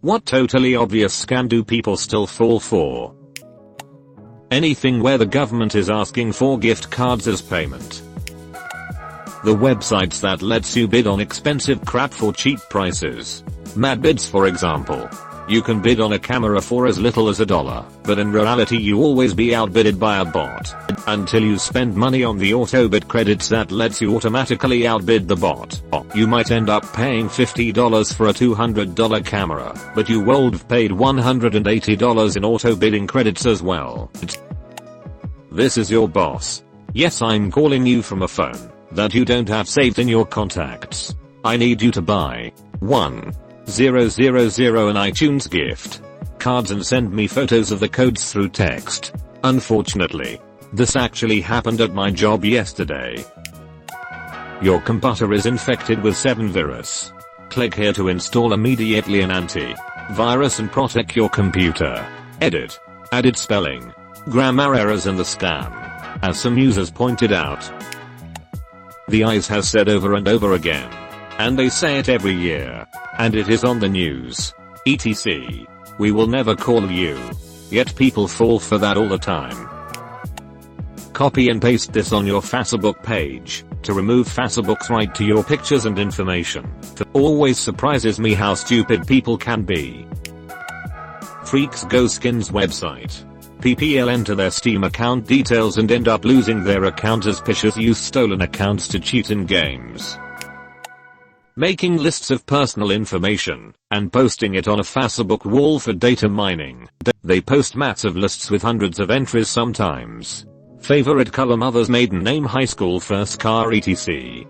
What totally obvious scam do people still fall for? Anything where the government is asking for gift cards as payment. The websites that lets you bid on expensive crap for cheap prices. Mad Bids, for example. You can bid on a camera for as little as $1, but in reality you always be outbidded by a bot. Until you spend money on the auto-bid credits that lets you automatically outbid the bot. You might end up paying $50 for a $200 camera, but you would have paid $180 in auto-bidding credits as well. This is your boss. Yes, I'm calling you from a phone that you don't have saved in your contacts. I need you to buy 1000 an iTunes gift cards and send me photos of the codes through text. Unfortunately, this actually happened at my job yesterday. Your computer is infected with 7 virus. Click here to install immediately an anti-virus and protect your computer. Edit. Added spelling, grammar errors in the scam. As some users pointed out. The ICE has said over and over again. And they say it every year. And it is on the news. etc. We will never call you. Yet people fall for that all the time. Copy and paste this on your Facebook page to remove Facebook's right to your pictures and information. It always surprises me how stupid people can be. Freaks Go Skins website. PPL enter their Steam account details and end up losing their account as pishers use stolen accounts to cheat in games. Making lists of personal information and posting it on a Facebook wall for data mining. They post massive lists with hundreds of entries sometimes. Favorite color, mother's maiden name, high school, first car, etc.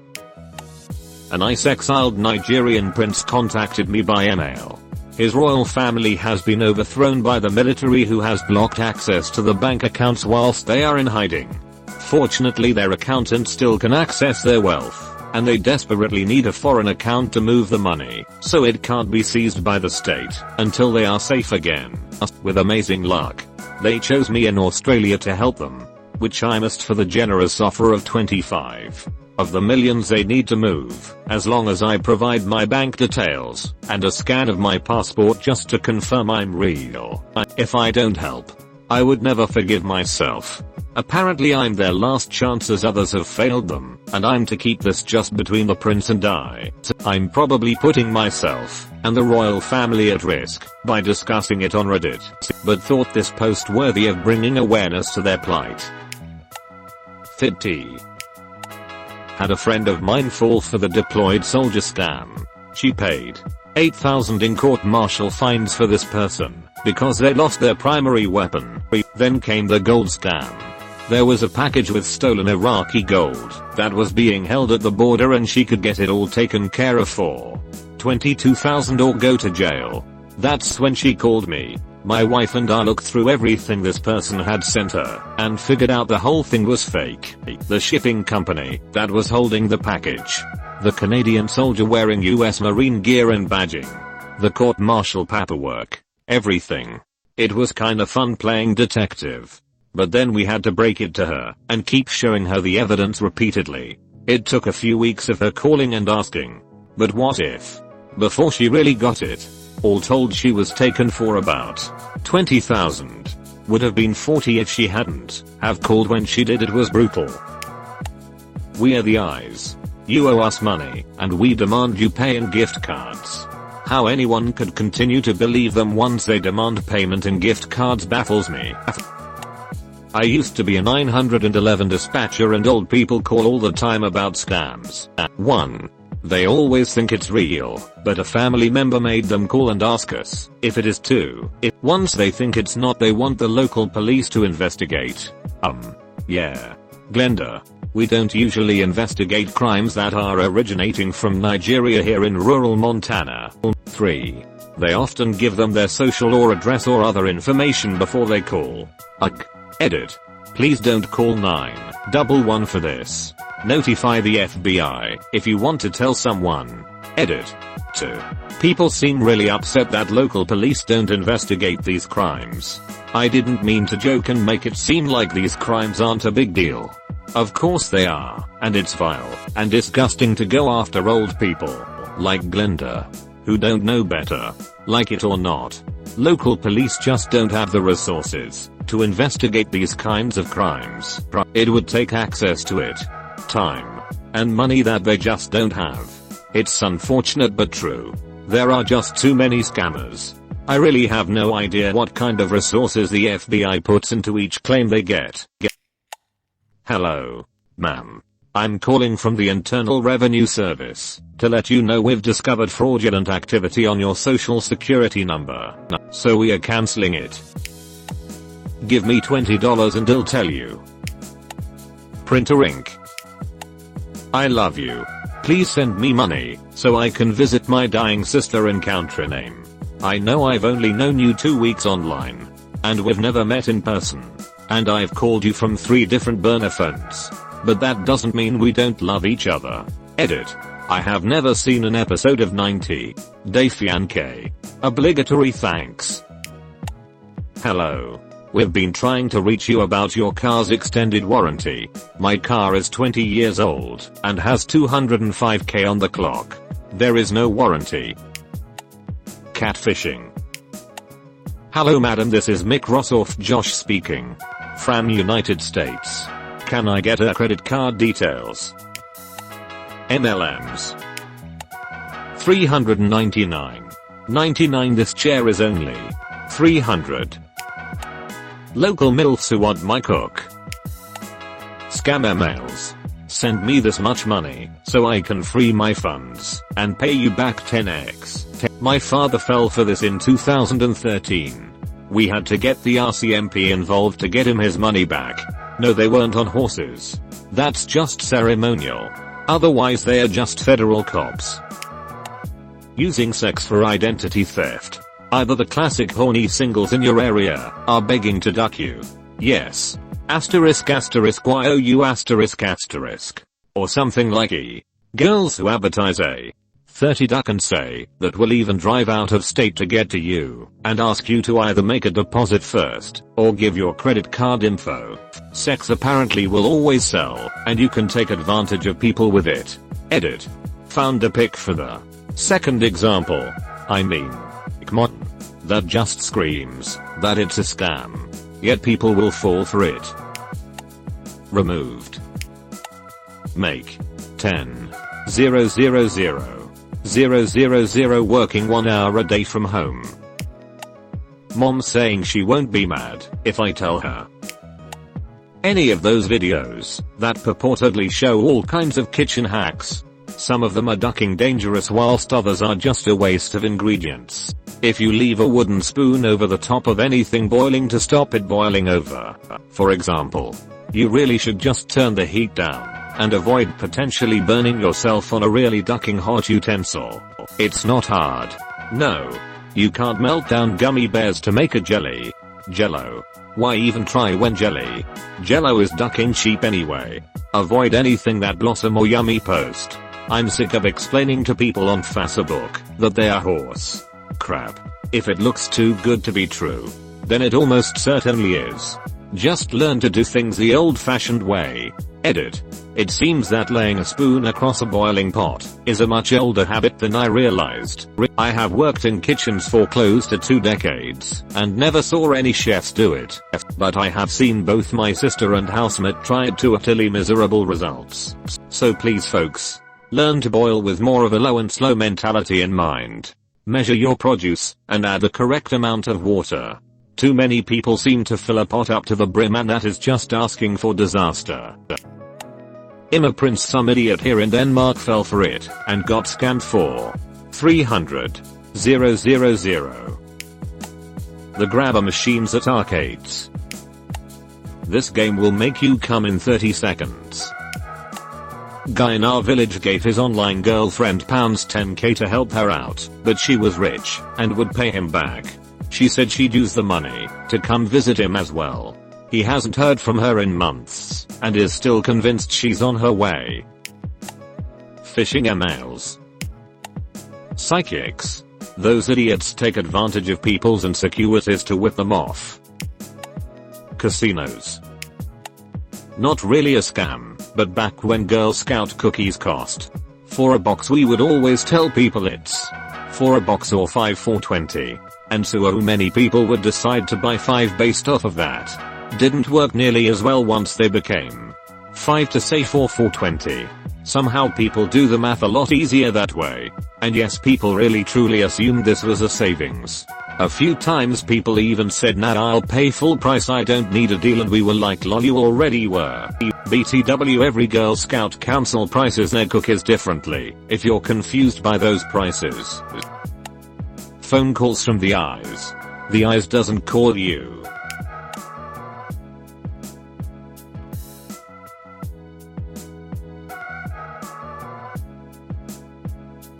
An ICE-exiled Nigerian prince contacted me by email. His royal family has been overthrown by the military, who has blocked access to the bank accounts whilst they are in hiding. Fortunately, their accountant still can access their wealth, and they desperately need a foreign account to move the money, so it can't be seized by the state until they are safe again. With amazing luck, they chose me in Australia to help them, which I must for the generous offer of 25 of the millions they need to move, as long as I provide my bank details and a scan of my passport just to confirm I'm real. If I don't help, I would never forgive myself. Apparently I'm their last chance, as others have failed them, and I'm to keep this just between the prince and I. I'm probably putting myself and the royal family at risk by discussing it on Reddit, but thought this post worthy of bringing awareness to their plight. Fit T. Had a friend of mine fall for the deployed soldier scam. She paid $8,000 in court-martial fines for this person because they lost their primary weapon. Then came the gold scam. There was a package with stolen Iraqi gold that was being held at the border, and she could get it all taken care of for $22,000 or go to jail. That's when she called me. My wife and I looked through everything this person had sent her and figured out the whole thing was fake. The shipping company that was holding the package, the Canadian soldier wearing US Marine gear and badging, the court-martial paperwork, everything. It was kinda fun playing detective. But then we had to break it to her and keep showing her the evidence repeatedly. It took a few weeks of her calling and asking, but what if? Before she really got it. All told, she was taken for about $20,000. Would have been $40 if she hadn't have called when she did. It was brutal. We are the eyes. You owe us money, and we demand you pay in gift cards. How anyone could continue to believe them once they demand payment in gift cards baffles me. I used to be a 911 dispatcher, and old people call all the time about scams. 1. They always think it's real, but a family member made them call and ask us if it is too. Once they think it's not, they want the local police to investigate. Yeah. Glenda. We don't usually investigate crimes that are originating from Nigeria here in rural Montana. 3. They often give them their social or address or other information before they call. Edit. Please don't call 911 for this. Notify the FBI if you want to tell someone. Edit. 2. People seem really upset that local police don't investigate these crimes. I didn't mean to joke and make it seem like these crimes aren't a big deal. Of course they are, and it's vile and disgusting to go after old people like Glenda, who don't know better. Like it or not, local police just don't have the resources to investigate these kinds of crimes. It would take access to it, time, and money that they just don't have. It's unfortunate but true. There are just too many scammers. I really have no idea what kind of resources the FBI puts into each claim they get. Hello, ma'am. I'm calling from the Internal Revenue Service to let you know we've discovered fraudulent activity on your social security number. So we are canceling it. Give me $20 and I'll tell you. Printer ink. I love you. Please send me money so I can visit my dying sister in country name. I know I've only known you 2 weeks online, and we've never met in person, and I've called you from 3 different burner phones, but that doesn't mean we don't love each other. Edit. I have never seen an episode of 90 Day Fiancé. Obligatory thanks. Hello. We've been trying to reach you about your car's extended warranty. My car is 20 years old and has 205k on the clock. There is no warranty. Catfishing. Hello madam, this is Mick Rossoff Josh speaking. From United States. Can I get her credit card details? MLMs. 399.99. This chair is only 300. Local MILFs who want my cook. Scam emails. Send me this much money so I can free my funds and pay you back 10x. My father fell for this in 2013. We had to get the RCMP involved to get him his money back. No, they weren't on horses. That's just ceremonial. Otherwise they are just federal cops. Using sex for identity theft. Either the classic horny singles in your area are begging to duck you. Yes. Asterisk asterisk YOU asterisk asterisk. Or something like girls who advertise a 30 duck and say that will even drive out of state to get to you and ask you to either make a deposit first or give your credit card info. Sex apparently will always sell and you can take advantage of people with it. Edit. Found a pic for the second example. I mean, come on. That just screams that it's a scam. Yet people will fall for it. Removed. Make 10,000,000 working 1 hour a day from home. Mom saying she won't be mad if I tell her. Any of those videos that purportedly show all kinds of kitchen hacks. Some of them are ducking dangerous whilst others are just a waste of ingredients. If you leave a wooden spoon over the top of anything boiling to stop it boiling over, for example, you really should just turn the heat down and avoid potentially burning yourself on a really ducking hot utensil. It's not hard. No. You can't melt down gummy bears to make a Jello. Why even try when Jello is ducking cheap anyway. Avoid anything that blossom or yummy post. I'm sick of explaining to people on Facebook that they are horse crap. If it looks too good to be true, then it almost certainly is. Just learn to do things the old-fashioned way. Edit. It seems that laying a spoon across a boiling pot is a much older habit than I realized. I have worked in kitchens for close to 2 decades and never saw any chefs do it. But I have seen both my sister and housemate try it to utterly miserable results. So please folks, learn to boil with more of a low and slow mentality in mind. Measure your produce and add the correct amount of water. Too many people seem to fill a pot up to the brim and that is just asking for disaster. Prince, some idiot here in Denmark fell for it and got scammed for 300,000. The grabber machines at arcades. This game will make you come in 30 seconds. Guy in our village gave his online girlfriend £10k to help her out, but she was rich and would pay him back. She said she'd use the money to come visit him as well. He hasn't heard from her in months and is still convinced she's on her way. Phishing emails. Psychics. Those idiots take advantage of people's insecurities to whip them off. Casinos. Not really a scam, but back when Girl Scout cookies cost $4 we would always tell people it's for a box or 5 for 20. And so many people would decide to buy 5 based off of that. Didn't work nearly as well once they became 5 to say 4 for 20. Somehow people do the math a lot easier that way. And yes, people really truly assumed this was a savings. A few times people even said, nah, I'll pay full price, I don't need a deal, and we were like, lol, you already were. BTW, every Girl Scout Council prices their cookies differently, if you're confused by those prices. Phone calls from the eyes. The eyes doesn't call you.